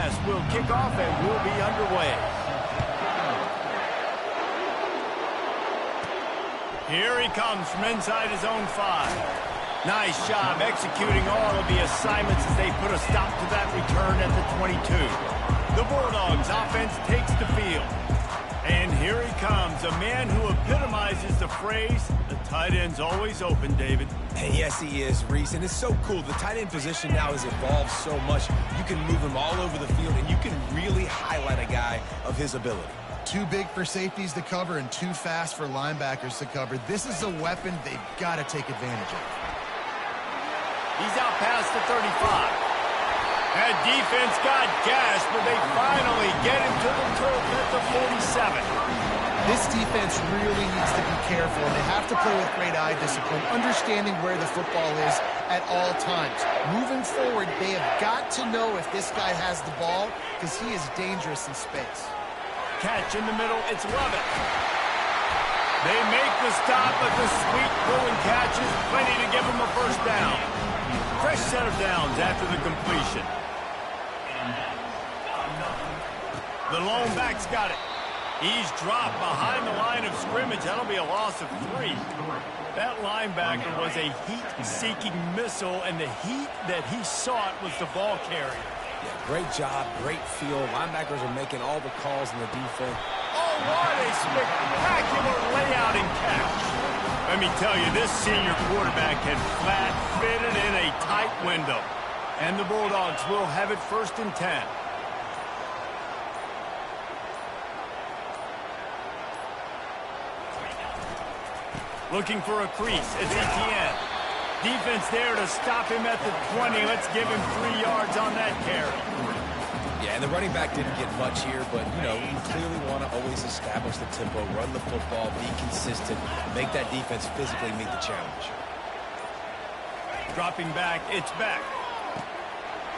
Umass will kick off and we'll be underway. Here he comes from inside his own 5. Nice job executing all of the assignments as they put a stop to that return at the 22. The Bulldogs offense takes the field. And here he comes, a man who epitomizes the phrase, the tight end's always open, David. And yes, he is, Reese, and it's so cool. The tight end position now has evolved so much. You can move him all over the field, and you can really highlight a guy of his ability. Too big for safeties to cover and too fast for linebackers to cover. This is a weapon they've got to take advantage of. He's out past the 35. That defense got gashed, but they finally get him to the turf at the 47. This defense really needs to be careful, and they have to play with great eye discipline, understanding where the football is at all times. Moving forward, they have got to know if this guy has the ball, because he is dangerous in space. Catch in the middle, it's Lovett. They make the stop, but the sweet pulling catch is plenty to give him a first down. Fresh set of downs after the completion. The lone back's got it. He's dropped behind the line of scrimmage. That'll be a loss of 3. That linebacker was a heat-seeking missile, and the heat that he sought was the ball carrier. Yeah, great job, great feel. Linebackers are making all the calls in the defense. Oh, what a spectacular layout and catch. Let me tell you, this senior quarterback had flat fitted in a tight window. And the Bulldogs will have it 1st and 10. Looking for a crease. It's Etienne. Defense there to stop him at the 20. Let's give him 3 yards on that carry. Yeah, and the running back didn't get much here, but, you know, you clearly want to always establish the tempo, run the football, be consistent, make that defense physically meet the challenge. Dropping back, it's back.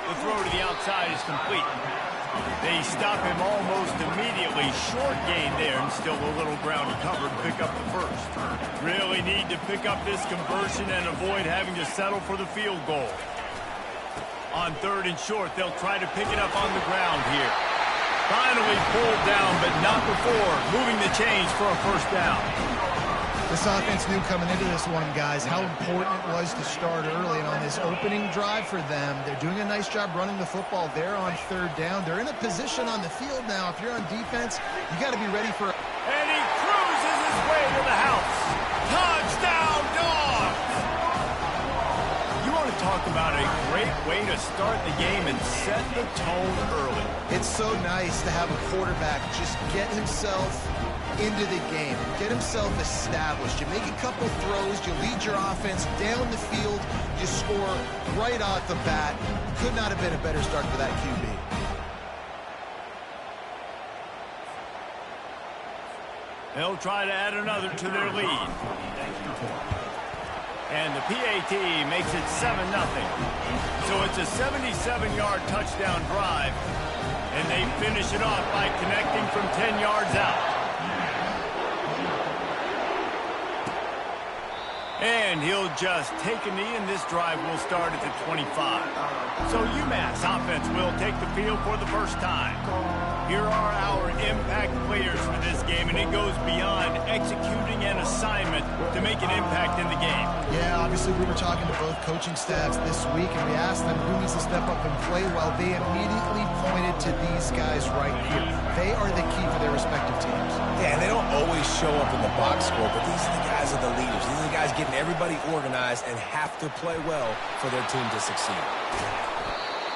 The throw to the outside is complete. They stop him almost immediately. Short gain there, and still a little ground to cover to pick up the first. Really need to pick up this conversion and avoid having to settle for the field goal. On 3rd and short, they'll try to pick it up on the ground here. Finally pulled down, but not before moving the chains for a first down. This offense knew coming into this one, guys, how important it was to start early. And on this opening drive for them, they're doing a nice job running the football. They're on 3rd down. They're in a position on the field now. If you're on defense, you got to be ready for it. And he cruises his way to the house. Touchdown, Dogs! You want to talk about a great way to start the game and set the tone early. It's so nice to have a quarterback just get himself into the game, get himself established. You make a couple throws, you lead your offense down the field, you score right off the bat. Could not have been a better start for that QB. They'll try to add another to their lead. And the PAT makes it 7-0. So it's a 77-yard touchdown drive, and they finish it off by connecting from 10 yards out. And he'll just take a knee, and this drive will start at the 25. So Umass offense will take the field for the first time. Here are our impact players for this game, and it goes beyond executing an assignment to make an impact in the game. Yeah, obviously we were talking to both coaching staffs this week, and we asked them who needs to step up and play well. They immediately pointed to these guys right here. They are the key for their respective teams. Yeah, and they don't always show up in the box score, but these are the guys that are the leaders. These are the guys getting everybody organized and have to play well for their team to succeed.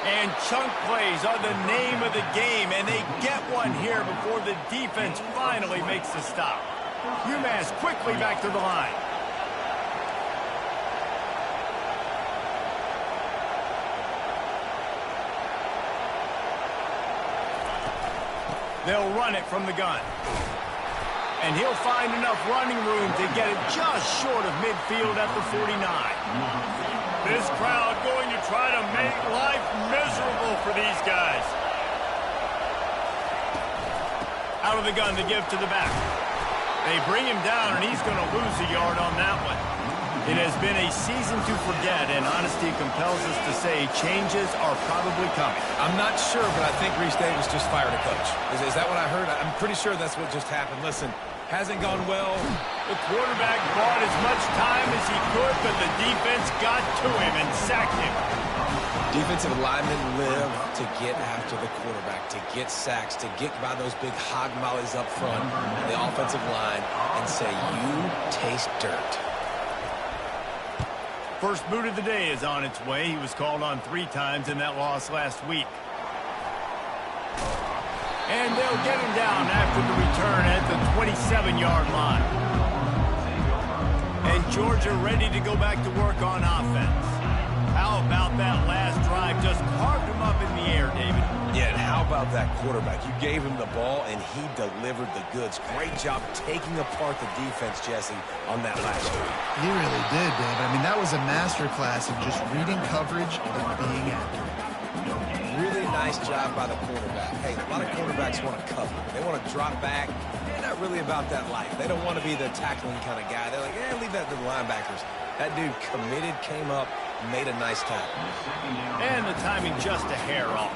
And chunk plays are the name of the game, and they get one here before the defense finally makes the stop. Umass quickly back to the line. They'll run it from the gun. And he'll find enough running room to get it just short of midfield at the 49. This crowd going to try to make life miserable for these guys. Out of the gun to give to the back. They bring him down, and he's going to lose a yard on that one. It has been a season to forget, and honesty compels us to say changes are probably coming. I'm not sure, but I think Reese Davis just fired a coach. Is that what I heard? I'm pretty sure that's what just happened. Listen, hasn't gone well. The quarterback bought as much time as he could, but the defense got to him and sacked him. Defensive linemen live to get after the quarterback, to get sacks, to get by those big hog mollies up front on the offensive line and say, you taste dirt. First boot of the day is on its way. He was called on 3 times in that loss last week. And they'll get him down after the return at the 27-yard line. And Georgia ready to go back to work on offense. How about that last drive? Just carved him up in the air, David. Yeah, and how about that quarterback? You gave him the ball, and he delivered the goods. Great job taking apart the defense, Jesse, on that last drive. He really did, Dave. I mean, that was a masterclass of just reading coverage and being accurate. Really nice job by the quarterback. Hey, a lot of quarterbacks want to cover. They want to drop back. They're not really about that life. They don't want to be the tackling kind of guy. They're like, leave that to the linebackers. That dude committed, came up, made a nice tackle. And the timing just a hair off.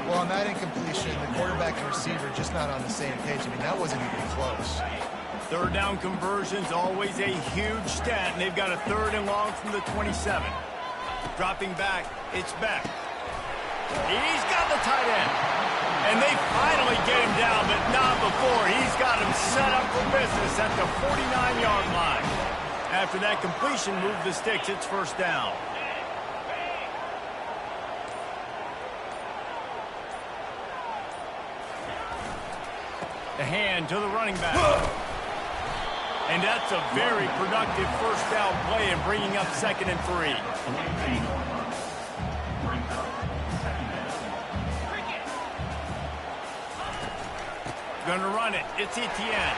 Well, on that incompletion, the quarterback and receiver just not on the same page. I mean, that wasn't even close. Third down conversions, always a huge stat, and they've got a 3rd and long from the 27. Dropping back, it's Beck. He's got the tight end. And they finally get him down, but not before. He's got him set up for business at the 49-yard line. After that completion, move the sticks. It's 1st down. The hand to the running back. And that's a very productive 1st down play and bringing up 2nd and 3. Gonna run it. It's Etienne.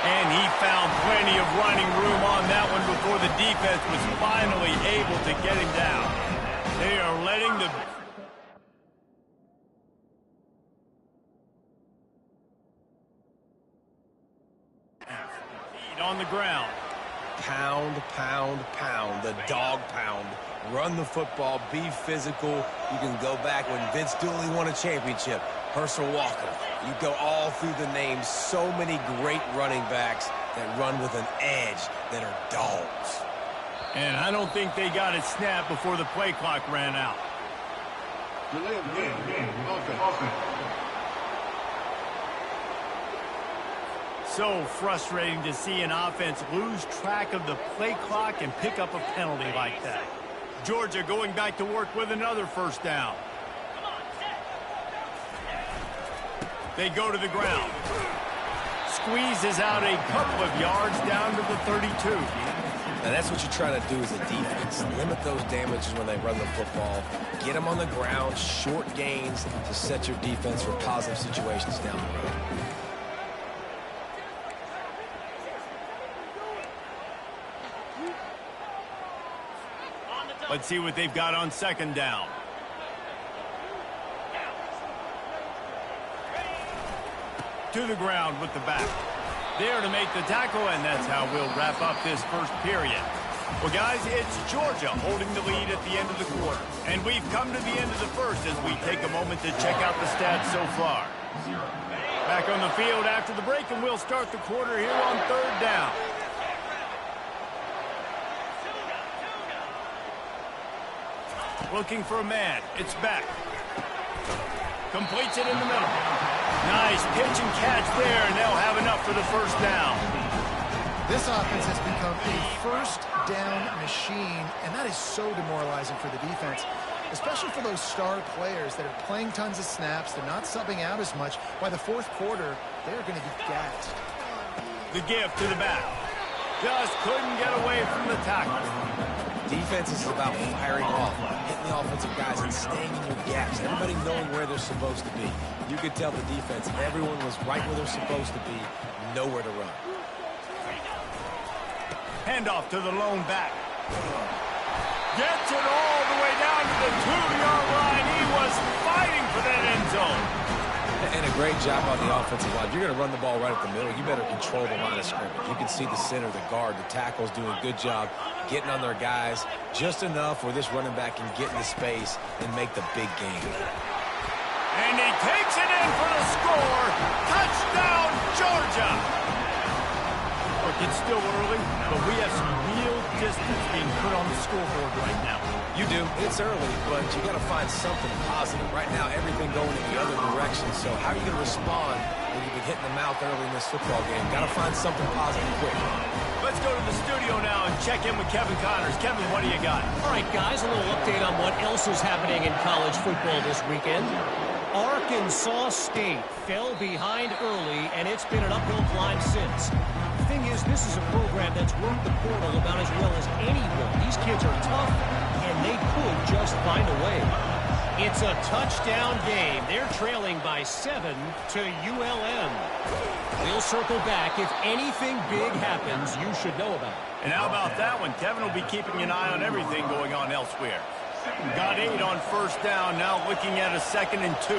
And he found plenty of running room on that one before the defense was finally able to get him down. They are letting the... feet on the ground. Pound, pound, pound. The dog pound. Run the football. Be physical. You can go back when Vince Dooley won a championship. Herschel Walker. You go all through the names. So many great running backs that run with an edge that are dogs. And I don't think they got it snapped before the play clock ran out. So frustrating to see an offense lose track of the play clock and pick up a penalty like that. Georgia going back to work with another 1st down. They go to the ground. Squeezes out a couple of yards down to the 32. And that's what you try to do as a defense. Limit those damages when they run the football. Get them on the ground, short gains to set your defense for positive situations down the road. Let's see what they've got on 2nd down. To the ground with the back. There to make the tackle, and that's how we'll wrap up this 1st period. Well, guys, it's Georgia holding the lead at the end of the quarter. And we've come to the end of the 1st as we take a moment to check out the stats so far. Back on the field after the break, and we'll start the quarter here on 3rd down. Looking for a man. It's Beck. Completes it in the middle. Nice pitch and catch there, and they'll have enough for the 1st down. This offense has become a 1st down machine, and that is so demoralizing for the defense, especially for those star players that are playing tons of snaps. They're not subbing out as much. By the 4th quarter, they're going to be gassed. The gift to the back. Just couldn't get away from the tackle. Defense is about firing off, hitting the offensive guys and staying in your gaps. Everybody knowing where they're supposed to be. You could tell the defense, everyone was right where they're supposed to be, nowhere to run. Handoff to the lone back. Gets it all the way down to the 2-yard line. He was fighting for that end zone. And a great job on the offensive line. You're going to run the ball right at the middle. You better control the line of scrimmage. You can see the center, the guard, the tackle's doing a good job getting on their guys just enough where this running back can get into space and make the big game. And he takes it in for the score. Touchdown, Georgia. Look, it's still early, but we have some real distance being put on the scoreboard right now. You do. It's early, but you got to find something positive. Right now, everything going in the other direction. So how are you going to respond when you've been hitting the mouth early in this football game? Got to find something positive quick. Let's go to the studio now and check in with Kevin Connors. Kevin, what do you got? All right, guys, a little update on what else is happening in college football this weekend. Arkansas State fell behind early, and it's been an uphill climb since. The thing is, this is a program that's worked the portal about as well as anyone. These kids are tough, and they could just find a way. It's a touchdown game. They're trailing by 7 to ULM. We'll circle back. If anything big happens, you should know about it. And how about that one? Kevin will be keeping an eye on everything going on elsewhere. Got 8 on first down, now looking at a 2nd and 2.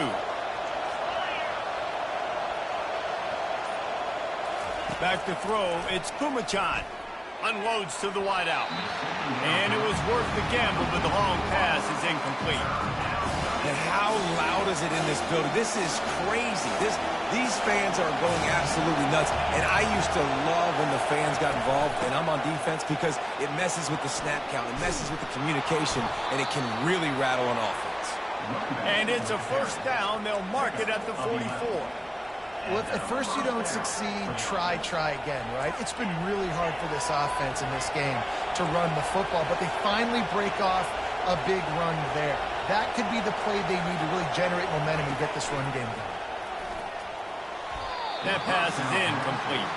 Back to throw, it's Kumachan. Unloads to the wideout. And it was worth the gamble, but the long pass is incomplete. And how loud is it in this building? This is crazy. These fans are going absolutely nuts. And I used to love when the fans got involved, and I'm on defense because it messes with the snap count. It messes with the communication, and it can really rattle an offense. And it's a first down. They'll mark it at the 44. Well, if at first you don't succeed, try again, right? It's been really hard for this offense in this game to run the football, but they finally break off a big run there. That could be the play they need to really generate momentum and get this run game going. That pass is incomplete.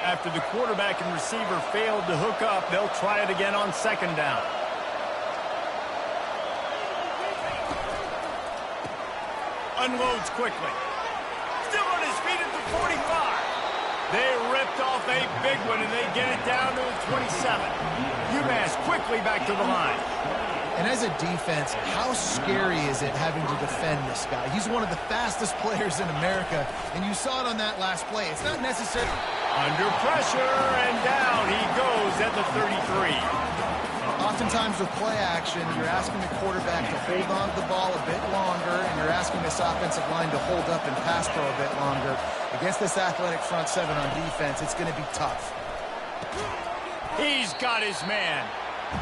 After the quarterback and receiver failed to hook up, they'll try it again on 2nd down. Unloads quickly. Still on his feet at the 45. They ripped off a big one, and they get it down to the 27. Umass quickly back to the line. And as a defense, how scary is it having to defend this guy? He's one of the fastest players in America, and you saw it on that last play. It's not necessary. Under pressure, and down he goes at the 33. Oftentimes with play action, you're asking the quarterback to hold on to the ball a bit longer, and you're asking this offensive line to hold up and pass pro a bit longer. Against this athletic front 7 on defense, it's going to be tough. He's got his man.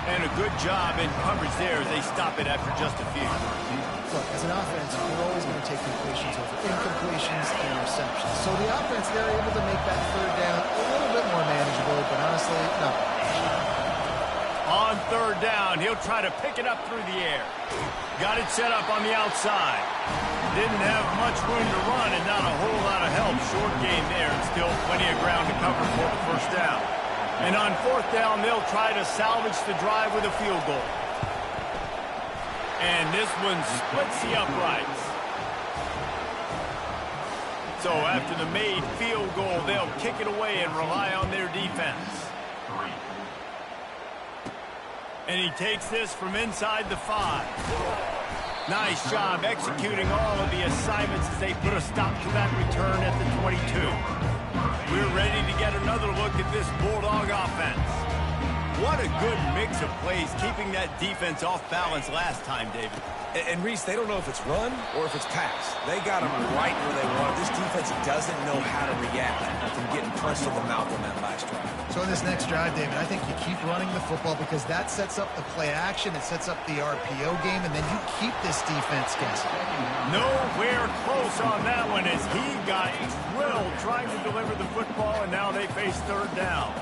And a good job in coverage there as they stop it after just a few. Look, as an offense, we're always going to take completions over incompletions and interceptions. So the offense, they're able to make that 3rd down a little bit more manageable, but honestly, not much. On 3rd down, he'll try to pick it up through the air. Got it set up on the outside. Didn't have much room to run and not a whole lot of help. Short game there and still plenty of ground to cover for the first down. And on 4th down, they'll try to salvage the drive with a field goal. And this one splits the uprights. So after the made field goal, they'll kick it away and rely on their defense. And he takes this from inside the 5. Nice job executing all of the assignments as they put a stop to that return at the 22. We're ready to get another look at this Bulldog offense. What a good mix of plays, keeping that defense off balance last time, David. And Reese, they don't know if it's run or if it's pass. They got them right where they want. This defense doesn't know how to react from getting punched in the mouth on that last drive. So in this next drive, David, I think you keep running the football because that sets up the play action, it sets up the RPO game, and then you keep this defense guessing. Nowhere close on that one as he got drilled trying to deliver the football, and now they face 3rd down.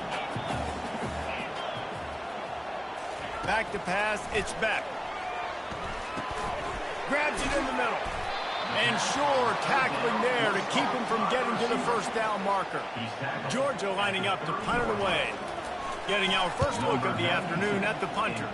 Back to pass, it's Beck. Grabs it in the middle. And Shore tackling there to keep him from getting to the first down marker. Georgia lining up to punt it away. Getting our first look of the afternoon at the punter.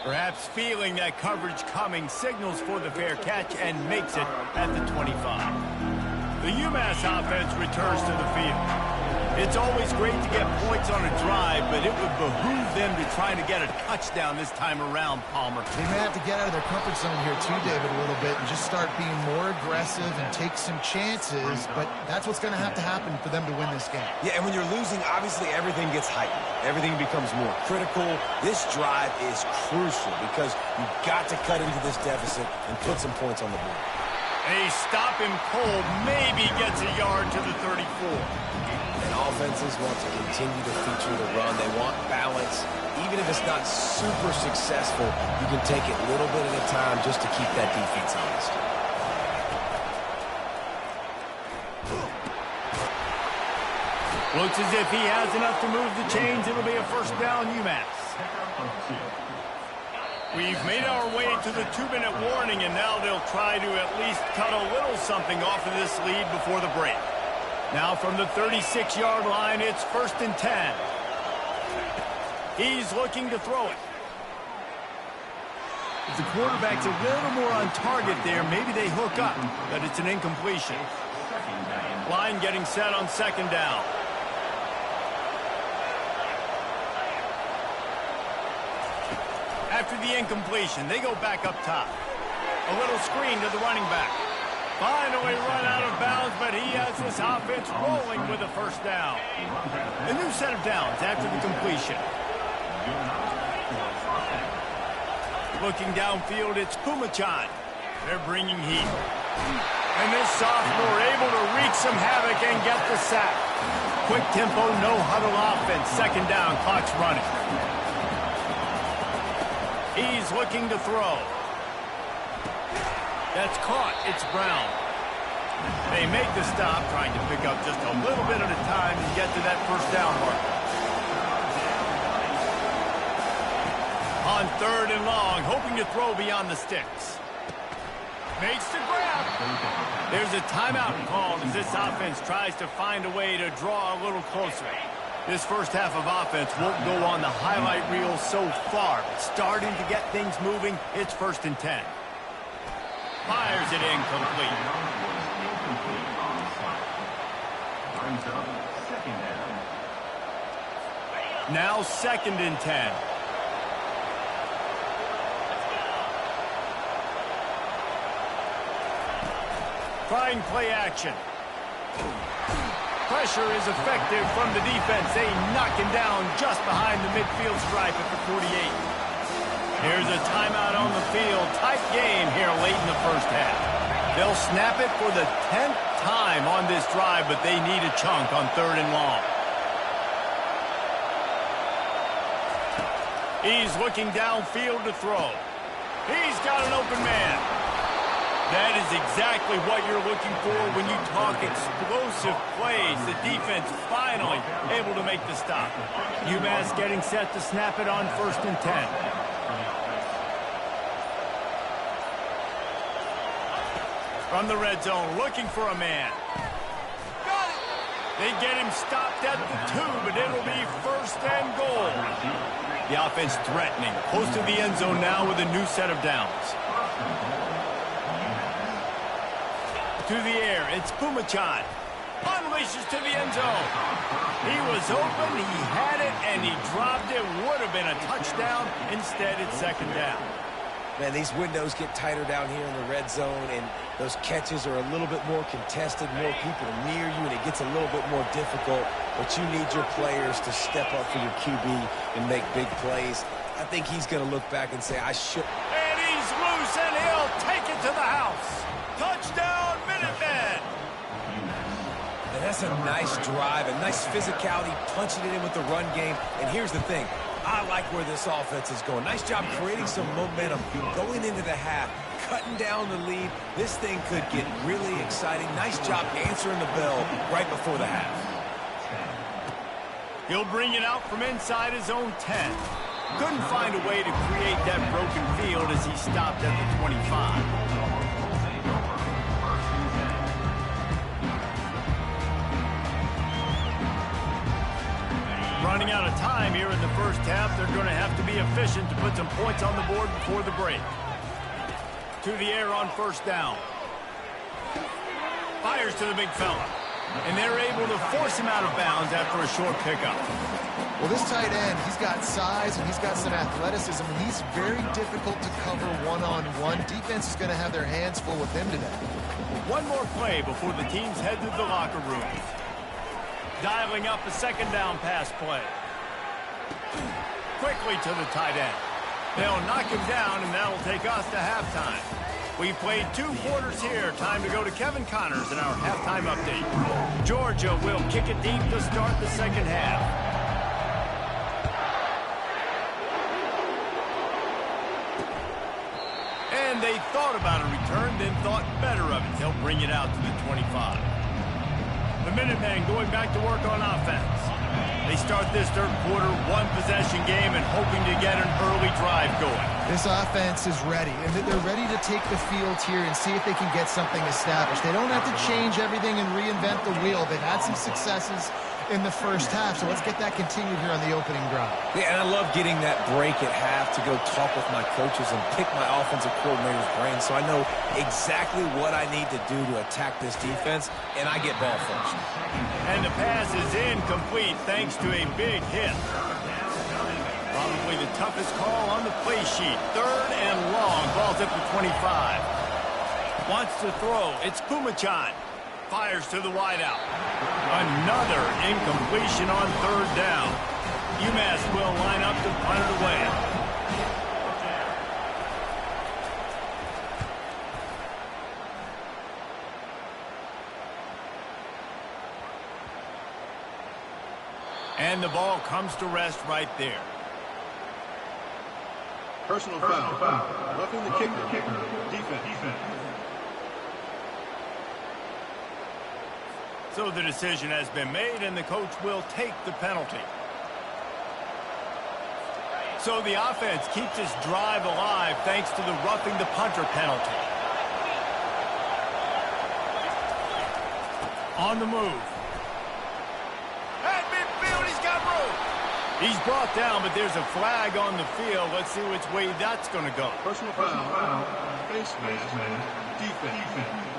Perhaps feeling that coverage coming, signals for the fair catch and makes it at the 25. The Umass offense returns to the field. It's always great to get points on a drive, but it would behoove them to try to get a touchdown this time around, Palmer. They may have to get out of their comfort zone here too, David, a little bit and just start being more aggressive and take some chances, but that's what's going to happen for them to win this game. Yeah, and when you're losing, obviously everything gets heightened. Everything becomes more critical. This drive is crucial because you've got to cut into this deficit and put some points on the board. They stop him cold, maybe gets a yard to the 34. And offenses want to continue to feature the run. They want balance. Even if it's not super successful, you can take it little bit at a time just to keep that defense honest. Looks as if he has enough to move the chains. It'll be a first down, Umass. We've made our way to the 2-minute warning, and now they'll try to at least cut a little something off of this lead before the break. Now from the 36-yard line, it's 1st and 10. He's looking to throw it. If the quarterback's a little more on target there, maybe they hook up, but it's an incompletion. Line getting set on 2nd down. After the incompletion, they go back up top. A little screen to the running back. Finally run out of bounds, but he has this offense rolling with a first down. A new set of downs after the completion. Looking downfield, it's Pumachan. They're bringing heat. And this sophomore able to wreak some havoc and get the sack. Quick tempo, no huddle offense. 2nd down, clock's running. He's looking to throw. That's caught. It's Brown. They make the stop, trying to pick up just a little bit at a time and get to that first down mark. On 3rd and long, hoping to throw beyond the sticks. Makes the grab. There's a timeout called as this offense tries to find a way to draw a little closer. This first half of offense won't go on the highlight reel so far, but starting to get things moving, it's 1st and 10. Fires it incomplete. Now 2nd and 10. Trying play action. Pressure is effective from the defense. They knock him down just behind the midfield stripe at the 48. Here's a timeout on the field. Tight game here late in the first half. They'll snap it for the 10th time on this drive, but they need a chunk on 3rd and long. He's looking downfield to throw. He's got an open man. That is exactly what you're looking for when you talk explosive plays. The defense finally able to make the stop. Umass getting set to snap it on 1st and 10. From the red zone, looking for a man. Got it. They get him stopped at the 2, but it'll be 1st and goal. The offense threatening. Close to the end zone now with a new set of downs. To the air, it's Pumachan. Unleashes to the end zone. He was open, he had it, and he dropped it. Would have been a touchdown. Instead, it's 2nd down. Man, these windows get tighter down here in the red zone, and those catches are a little bit more contested, more people near you, and it gets a little bit more difficult. But you need your players to step up for your QB and make big plays. I think he's going to look back and say, I should. And he's loose, and he'll take it to the house. Touchdown, Minutemen! And that's a nice drive, a nice physicality, punching it in with the run game. And here's the thing. I like where this offense is going. Nice job creating some momentum going into the half, cutting down the lead. This thing could get really exciting. Nice job answering the bell right before the half. He'll bring it out from inside his own 10. Couldn't find a way to create that broken field as he stopped at the 25. Running out of time here in the first half. They're going to have to be efficient to put some points on the board before the break. To the air on 1st down. Fires to the big fella. And they're able to force him out of bounds after a short pickup. Well, this tight end, he's got size and he's got some athleticism, and he's very difficult to cover one-on-one. Defense is going to have their hands full with him today. One more play before the teams head to the locker room. Dialing up a second down pass play. Quickly to the tight end. They'll knock him down, and that'll take us to halftime. We've played 2 quarters here. Time to go to Kevin Connors in our halftime update. Georgia will kick it deep to start the second half. And they thought about a return, then thought better of it. They'll bring it out to the 25. The Minutemen going back to work on offense. They start this third quarter, 1-possession game, and hoping to get an early drive going. This offense is ready, and they're ready to take the field here and see if they can get something established. They don't have to change everything and reinvent the wheel. They've had some successes in the first half, so let's get that continued here on the opening drive. Yeah, and I love getting that break at half to go talk with my coaches and pick my offensive coordinator's brain so I know exactly what I need to do to attack this defense, and I get ball first. And the pass is incomplete thanks to a big hit. Probably the toughest call on the play sheet. 3rd and long. Ball's at the 25. Wants to throw. It's Pumachan. Fires to the wideout. Another incompletion on 3rd down. Umass will line up to punt it away. And the ball comes to rest right there. Personal foul. Roughing the kicker. Defense. So the decision has been made, and the coach will take the penalty. So the offense keeps its drive alive thanks to the roughing the punter penalty. On the move. At midfield, he's got room. He's brought down, but there's a flag on the field. Let's see which way that's going to go. Personal foul. Face mask. Defense.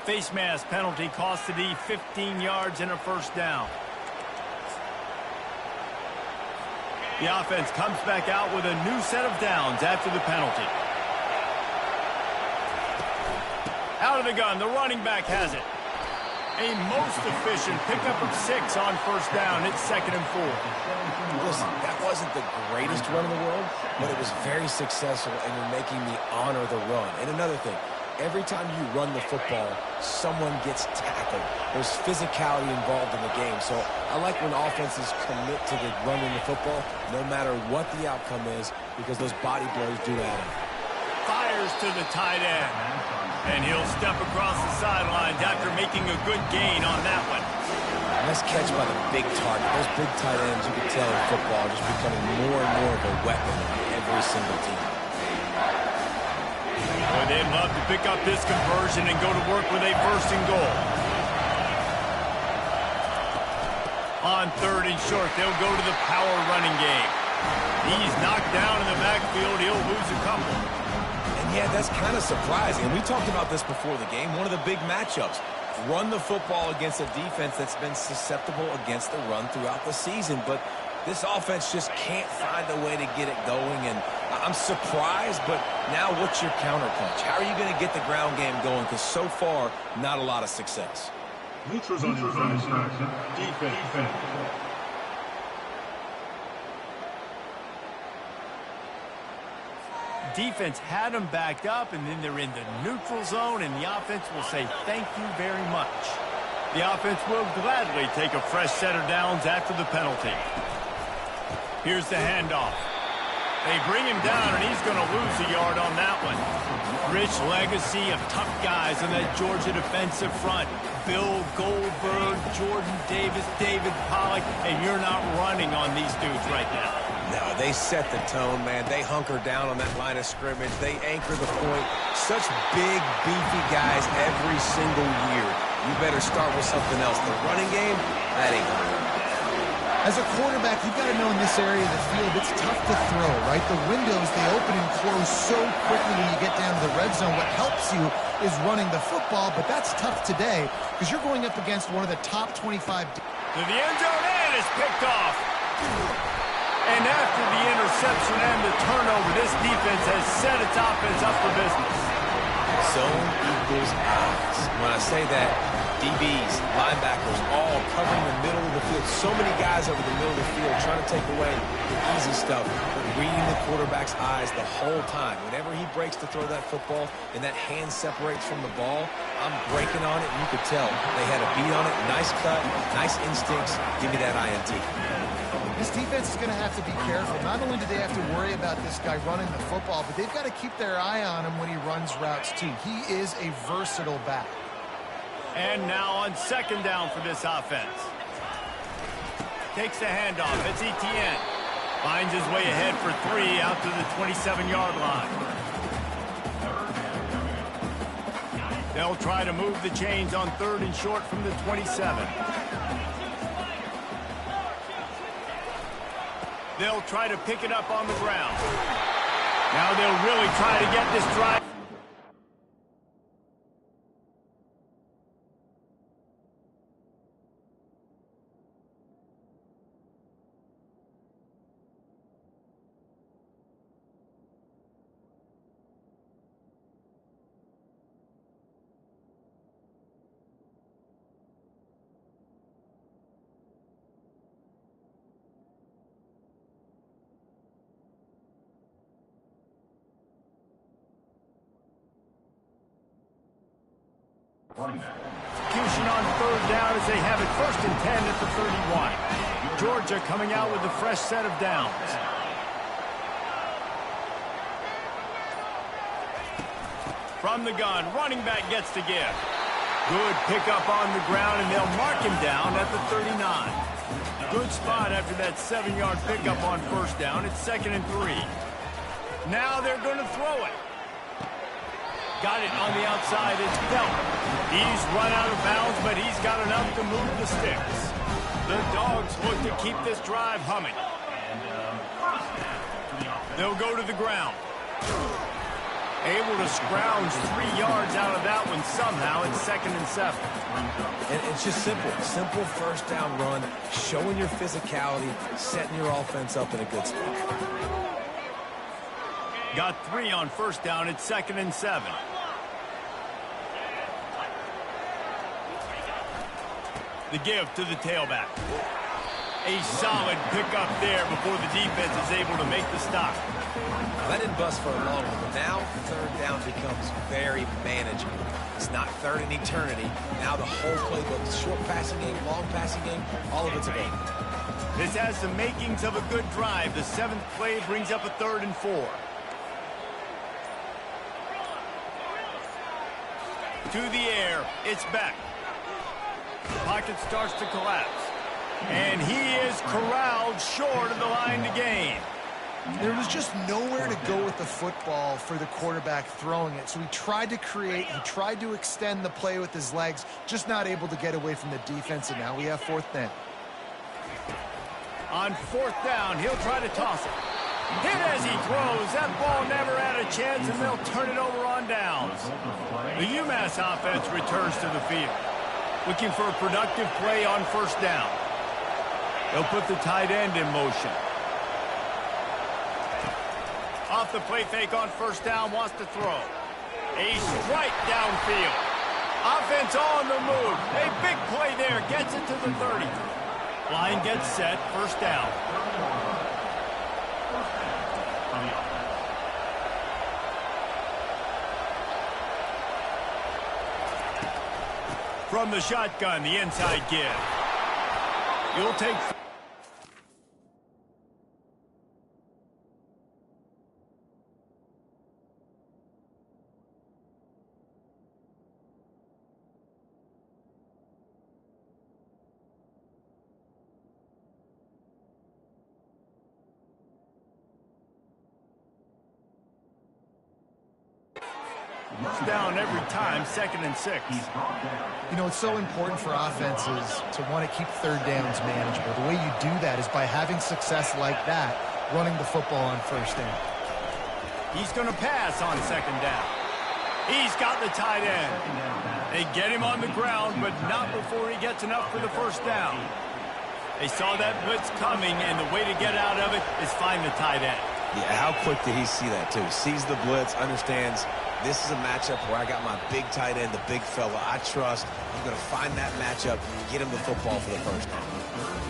Face mask penalty cost the D 15 yards and a first down. The offense comes back out with a new set of downs after the penalty. Out of the gun, the running back has it. A most efficient pickup of 6 on first down. It's 2nd and 4. Listen, that wasn't the greatest run in the world, but it was very successful, and you're making me honor the run. And another thing, every time you run the football, someone gets tackled. There's physicality involved in the game. So I like when offenses commit to the running the football, no matter what the outcome is, because those body blows do add up. Fires to the tight end. And he'll step across the sidelines after making a good gain on that one. Nice catch by the big target. Those big tight ends, you can tell in football, are just becoming more and more of a weapon on every single team. Boy, they'd love to pick up this conversion and go to work with a 1st and goal. On 3rd and short, they'll go to the power running game. He's knocked down in the backfield. He'll lose a couple. And yeah, that's kind of surprising. We talked about this before the game. One of the big matchups. Run the football against a defense that's been susceptible against the run throughout the season. But this offense just can't find a way to get it going. And I'm surprised, but now what's your counterpunch? How are you going to get the ground game going? Because so far, not a lot of success. Neutrals on your side. Defense. Defense had them backed up, and then they're in the neutral zone, and the offense will say thank you very much. The offense will gladly take a fresh set of downs after the penalty. Here's the handoff. They bring him down, and he's going to lose a yard on that one. Rich legacy of tough guys on that Georgia defensive front. Bill Goldberg, Jordan Davis, David Pollock, and you're not running on these dudes right now. No, they set the tone, man. They hunker down on that line of scrimmage. They anchor the point. Such big, beefy guys every single year. You better start with something else. The running game, that ain't gonna work. As a quarterback, you've got to know in this area of the field, it's tough to throw, right? The windows, they open and close so quickly when you get down to the red zone. What helps you is running the football, but that's tough today because you're going up against one of the top 25. To the end zone, and it's picked off. And after the interception and the turnover, this defense has set its offense up for business. Zone equals eyes. When I say that, DBs, linebackers, all covering the middle of the field. So many guys over the middle of the field trying to take away the easy stuff, but reading the quarterback's eyes the whole time. Whenever he breaks to throw that football and that hand separates from the ball, I'm breaking on it, and you could tell they had a beat on it. Nice cut, nice instincts. Give me that INT. This defense is going to have to be careful. Not only do they have to worry about this guy running the football, but they've got to keep their eye on him when he runs routes, too. He is a versatile back. And now on second down for this offense. Takes the handoff. It's Etienne. Finds his way ahead for 3 out to the 27-yard line. They'll try to move the chains on 3rd and short from the 27. They'll try to pick it up on the ground. Now they'll really try to get this drive. Execution on 3rd down as they have it 1st and 10 at the 31. Georgia coming out with a fresh set of downs. From the gun, running back gets the give. Good pickup on the ground, and they'll mark him down at the 39. Good spot after that 7-yard pickup on 1st down. It's 2nd and 3. Now they're going to throw it. Got it on the outside. It's Belt. He's run out of bounds, but he's got enough to move the sticks. The Dogs look to keep this drive humming. They'll go to the ground. Able to scrounge 3 yards out of that one somehow. It's 2nd and 7. And it's just simple. Simple 1st down run, showing your physicality, setting your offense up in a good spot. Got 3 on 1st down. It's 2nd and 7. The give to the tailback. A solid pickup there before the defense is able to make the stop. That didn't bust for a long one, but now 3rd down becomes very manageable. It's not 3rd and eternity. Now the whole playbook, short passing game, long passing game, all of it's available. This has the makings of a good drive. The 7th play brings up a 3rd and 4. To the air, it's Beck. Pocket starts to collapse. And he is corralled short of the line to gain. There was just nowhere to go with the football for the quarterback throwing it. So he tried to create, he tried to extend the play with his legs, just not able to get away from the defense, and now we have 4th down. On 4th down, he'll try to toss it. Hit as he throws. That ball never had a chance, and they'll turn it over on downs. The Umass offense returns to the field, looking for a productive play on 1st down. They'll put the tight end in motion. Off the play fake on 1st down, wants to throw. A strike downfield. Offense on the move. A big play there. Gets it to the 30. Line gets set. 1st down. From the shotgun, the inside give. You'll take... It's down every time, 2nd and 6. You know, it's so important for offenses to want to keep third downs manageable. The way you do that is by having success like that, running the football on first down. He's going to pass on 2nd down. He's got the tight end. They get him on the ground, but not before he gets enough for the first down. They saw that blitz coming, and the way to get out of it is find the tight end. Yeah, how quick did he see that, too? Sees the blitz, understands this is a matchup where I got my big tight end, the big fella I trust. I'm going to find that matchup, get him the football for the first down.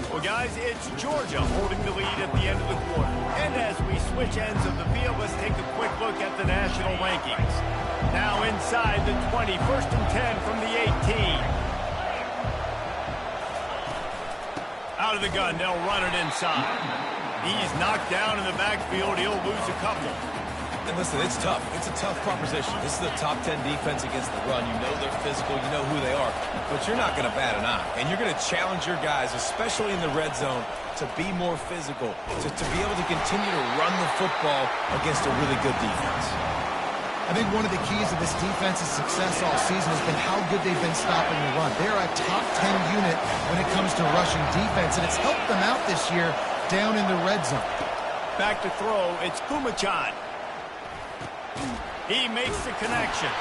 Well, guys, it's Georgia holding the lead at the end of the quarter. And as we switch ends of the field, let's take a quick look at the national rankings. Now inside the 20, 1st and 10 from the 18. Out of the gun, they'll run it inside. He's knocked down in the backfield. He'll lose a couple. And listen, it's tough. It's a tough proposition. This is the top 10 defense against the run. You know they're physical. You know who they are. But you're not going to bat an eye. And you're going to challenge your guys, especially in the red zone, to be more physical, to be able to continue to run the football against a really good defense. I think one of the keys of this defense's success all season has been how good they've been stopping the run. They're a top 10 unit when it comes to rushing defense, and it's helped them out this year down in the red zone. Back to throw, it's Kumachan. He makes the connection.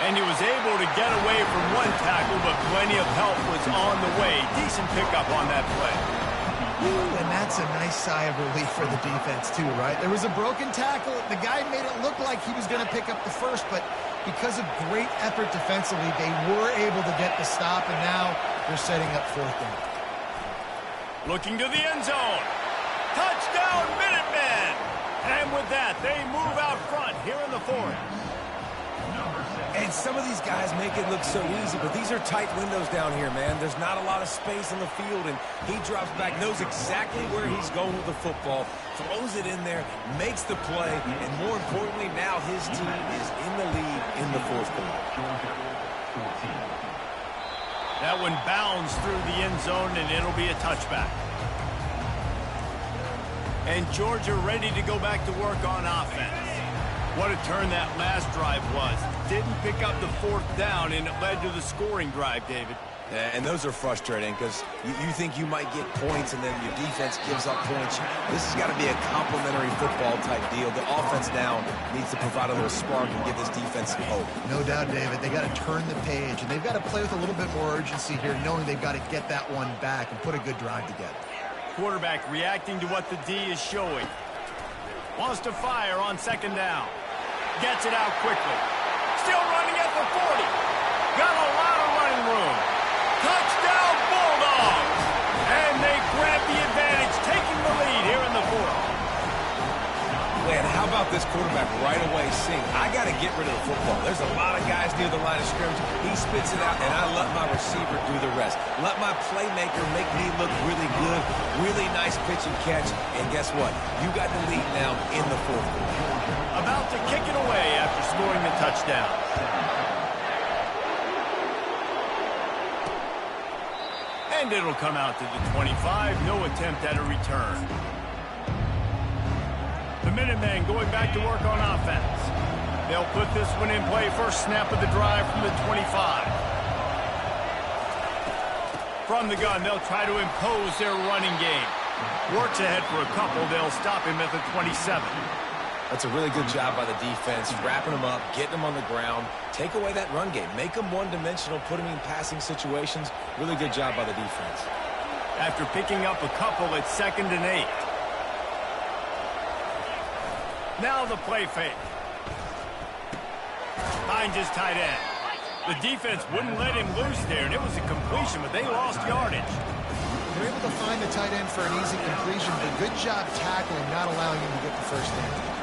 And he was able to get away from one tackle, but plenty of help was on the way. Decent pickup on that play. And that's a nice sigh of relief for the defense, too, right? There was a broken tackle. The guy made it look like he was going to pick up the first, but because of great effort defensively, they were able to get the stop, and now they're setting up 4th down. Looking to the end zone. Touchdown, Minutemen! And with that, they move out front here in the 4th. And some of these guys make it look so easy, but these are tight windows down here, man. There's not a lot of space on the field, and he drops back, knows exactly where he's going with the football, throws it in there, makes the play, and more importantly, now his team is in the lead in the 4th quarter. That one bounds through the end zone, and it'll be a touchback. And Georgia ready to go back to work on offense. What a turn that last drive was. Didn't pick up the 4th down, and it led to the scoring drive, David. And those are frustrating because you think you might get points and then your defense gives up points. This has got to be a complementary football type deal. The offense now needs to provide a little spark and give this defense some hope. No doubt, David. They got to turn the page, and they've got to play with a little bit more urgency here, knowing they've got to get that one back and put a good drive together. Quarterback reacting to what the D is showing. Wants to fire on 2nd down. Gets it out quickly. Still running at the 40. Got a lot of running room. Touchdown, Bulldogs! And they grab the advantage, taking the lead here in the 4th. Man, how about this quarterback right away seeing, I got to get rid of the football. There's a lot of guys near the line of scrimmage. He spits it out, and I let my receiver do the rest. Let my playmaker make me look really good. Really nice pitch and catch. And guess what? You got the lead now in the 4th quarter. About to kick it away after scoring the touchdown. And it'll come out to the 25. No attempt at a return. The Minutemen going back to work on offense. They'll put this one in play. First snap of the drive from the 25. From the gun, they'll try to impose their running game. Works ahead for a couple. They'll stop him at the 27. That's a really good job by the defense, wrapping them up, getting them on the ground. Take away that run game. Make them one-dimensional, put them in passing situations. Really good job by the defense. After picking up a couple, it's 2nd and 8. Now the play fake. Finds his tight end. The defense wouldn't let him loose there, and it was a completion, but they lost yardage. They're able to find the tight end for an easy completion, but good job tackling, not allowing him to get the first down.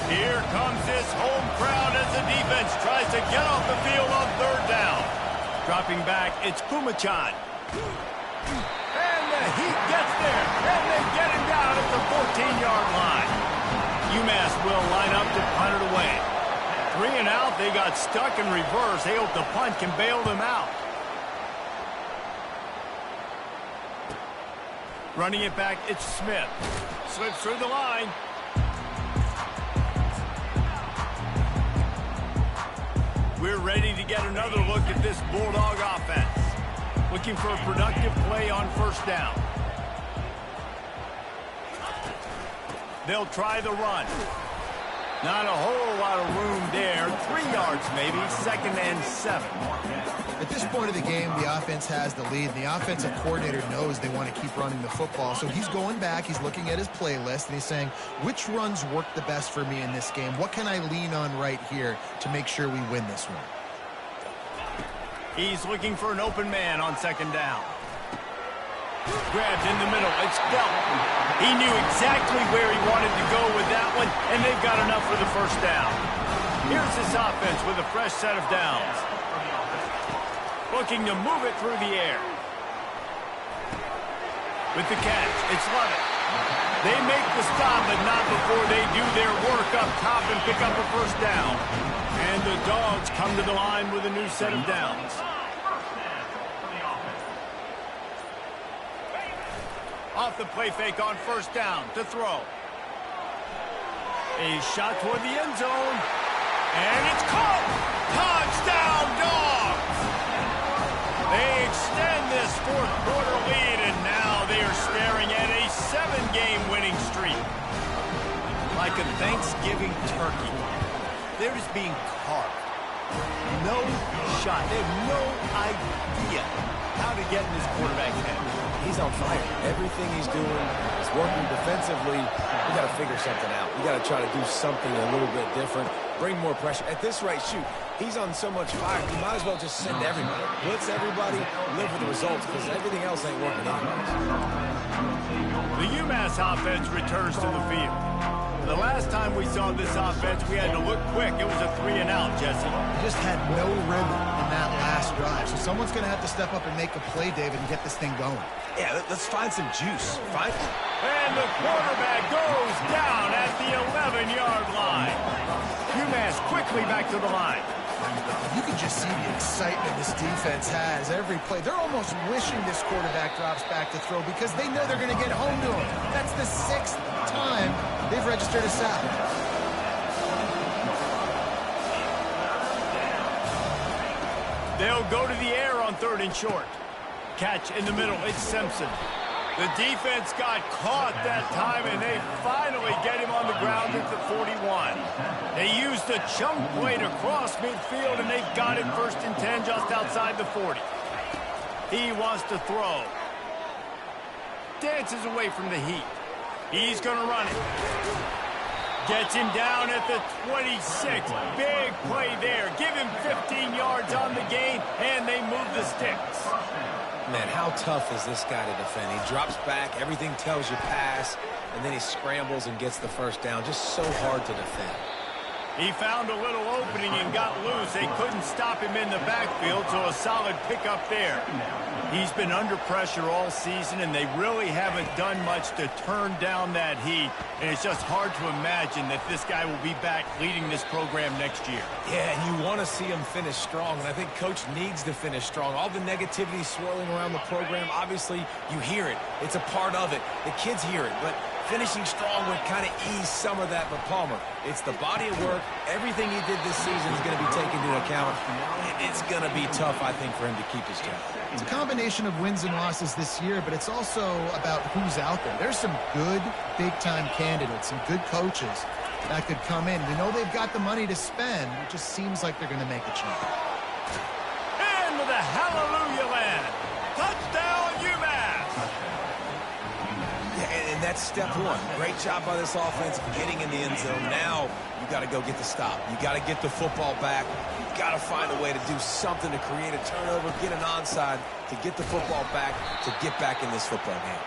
Here comes this home crowd as the defense tries to get off the field on 3rd down. Dropping back, it's Kumachan. And the Heat gets there, and they get him down at the 14-yard line. Umass will line up to punt it away. 3 and out, they got stuck in reverse. They hope the punt can bail them out. Running it back, it's Smith. Slips through the line. We're ready to get another look at this Bulldog offense. Looking for a productive play on first down. They'll try the run. Not a whole lot of room there. 3 yards maybe, 2nd and 7. At this point of the game, the offense has the lead. The offensive coordinator knows they want to keep running the football. So he's going back, he's looking at his playlist, and he's saying, which runs work the best for me in this game? What can I lean on right here to make sure we win this one? He's looking for an open man on 2nd down. Grabbed in the middle. It's Belt. He knew exactly where he wanted to go with that one, and they've got enough for the first down. Here's this offense with a fresh set of downs. Looking to move it through the air. With the catch, it's Lovett. They make the stop, but not before they do their work up top and pick up a first down. And the Dogs come to the line with a new set of downs. Off the play fake on first down to throw. A shot toward the end zone. And it's caught. Touchdown, Dogs! They extend this 4th quarter lead, and now they are staring at a 7-game winning streak. Like a Thanksgiving turkey, they're just being carved. No shot. They have no idea how to get in this quarterback's head. He's on fire. Everything he's doing is working defensively. We got to figure something out. We got to try to do something a little bit different. Bring more pressure. At this rate, shoot, he's on so much fire. You might as well just send everybody. Blitz everybody, live with the results, because everything else ain't working anyways. The Umass offense returns to the field. The last time we saw this offense, we had to look quick. It was a 3-and-out, Jesse. They just had no rhythm in that last drive. So someone's going to have to step up and make a play, David, and get this thing going. Yeah, let's find some juice. And the quarterback goes down at the 11-yard line. Umass quickly back to the line. You can just see the excitement this defense has every play. They're almost wishing this quarterback drops back to throw because they know they're going to get home to him. That's the 6th time they've registered a sack. They'll go to the air on 3rd and short. Catch in the middle. It's Simpson. The defense got caught that time, and they finally get him on the ground at the 41. They used a chunk play to cross midfield, and they've got it 1st and 10 just outside the 40. He wants to throw. Dances away from the heat. He's going to run it. Gets him down at the 26. Big play there. Give him 15 yards on the gain, and they move the sticks. Man, how tough is this guy to defend? He drops back, everything tells you pass, and then he scrambles and gets the first down. Just so hard to defend. He found a little opening and got loose. They couldn't stop him in the backfield, so a solid pickup there. He's been under pressure all season, and they really haven't done much to turn down that heat. And it's just hard to imagine that this guy will be back leading this program next year. Yeah, and you want to see him finish strong, and I think Coach needs to finish strong. All the negativity swirling around the program, obviously, you hear it. It's a part of it. The kids hear it, but finishing strong would kind of ease some of that. But Palmer, it's the body of work. Everything he did this season is going to be taken into account. It's going to be tough, I think, for him to keep his job. It's a combination of wins and losses this year, but it's also about who's out there. There's some good big-time candidates, some good coaches that could come in. We know they've got the money to spend. It just seems like they're going to make a change. Into the hallelujah land. Touchdown, UMass. Yeah, and that's step one. Great job by this offense getting in the end zone. Now you got to go get the stop. You got to get the football back. You got to find a way to do something to create a turnover, get an onside, to get the football back, to get back in this football game.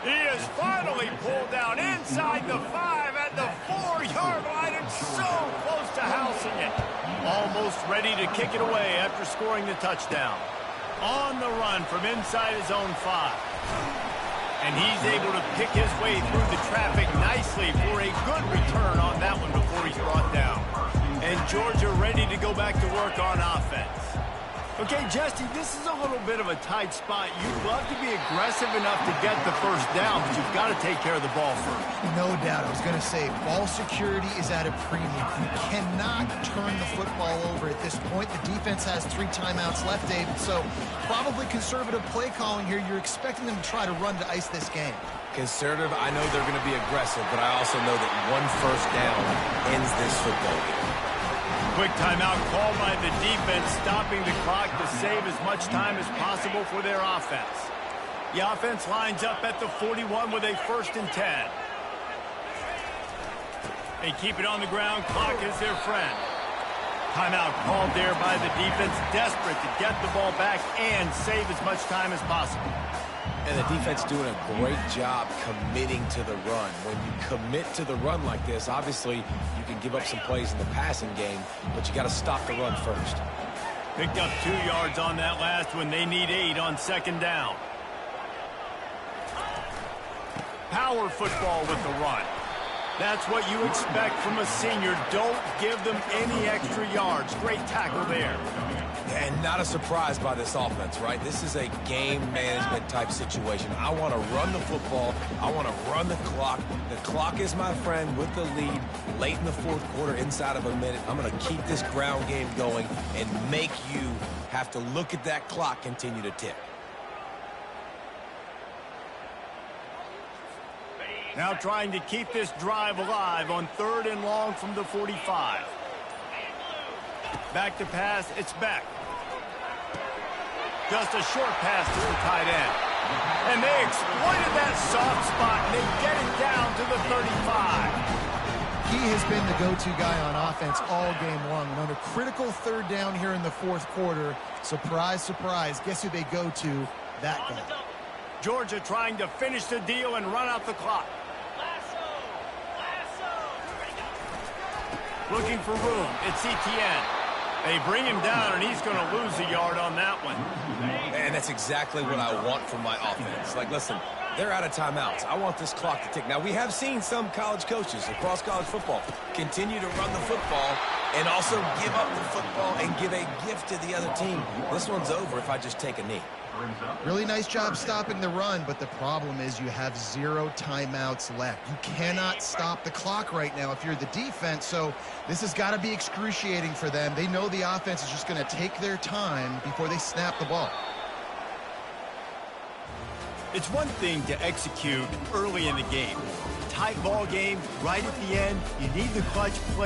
He is finally pulled down inside the 5 at the 4-yard line and so close to housing it. Almost ready to kick it away after scoring the touchdown. On the run from inside his own 5. And he's able to pick his way through the traffic nicely for a good return on that one before he's brought down. And Georgia ready to go back to work on offense. Okay, Jesse, this is a little bit of a tight spot. You'd love to be aggressive enough to get the first down, but you've got to take care of the ball first. No doubt. I was going to say, ball security is at a premium. You cannot turn the football over at this point. The defense has 3 timeouts left, David, so probably conservative play calling here. You're expecting them to try to run to ice this game. Conservative, I know they're going to be aggressive, but I also know that 1 first down ends this football game. Quick timeout called by the defense, stopping the clock to save as much time as possible for their offense. The offense lines up at the 41 with a 1st and 10. They keep it on the ground. Clock is their friend. Timeout called there by the defense, desperate to get the ball back and save as much time as possible. And the defense doing a great job committing to the run. When you commit to the run like this, obviously you can give up some plays in the passing game, but you got to stop the run first. Picked up 2 yards on that last one. They need 8 on 2nd down. Power football with the run. That's what you expect from a senior. Don't give them any extra yards. Great tackle there. And not a surprise by this offense, right? This is a game management type situation. I want to run the football. I want to run the clock. The clock is my friend with the lead late in the 4th quarter, inside of a minute. I'm going to keep this ground game going and make you have to look at that clock continue to tick. Now trying to keep this drive alive on 3rd and long from the 45. Back to pass, it's Beck. Just a short pass to the tight end. And they exploited that soft spot, and they get it down to the 35. He has been the go-to guy on offense all game long. And on a critical 3rd down here in the 4th quarter, surprise, surprise, guess who they go to? That guy. Georgia trying to finish the deal and run out the clock. Looking for room. It's Etienne. They bring him down, and he's going to lose a yard on that one. And that's exactly what I want from my offense. Like, listen, they're out of timeouts. I want this clock to tick. Now, we have seen some college coaches across college football continue to run the football and also give up the football and give a gift to the other team. This one's over if I just take a knee. Really nice job stopping the run, but the problem is you have 0 timeouts left. You cannot stop the clock right now if you're the defense, so this has got to be excruciating for them. They know the offense is just going to take their time before they snap the ball. It's one thing to execute early in the game. Tight ball game, right at the end, you need the clutch play.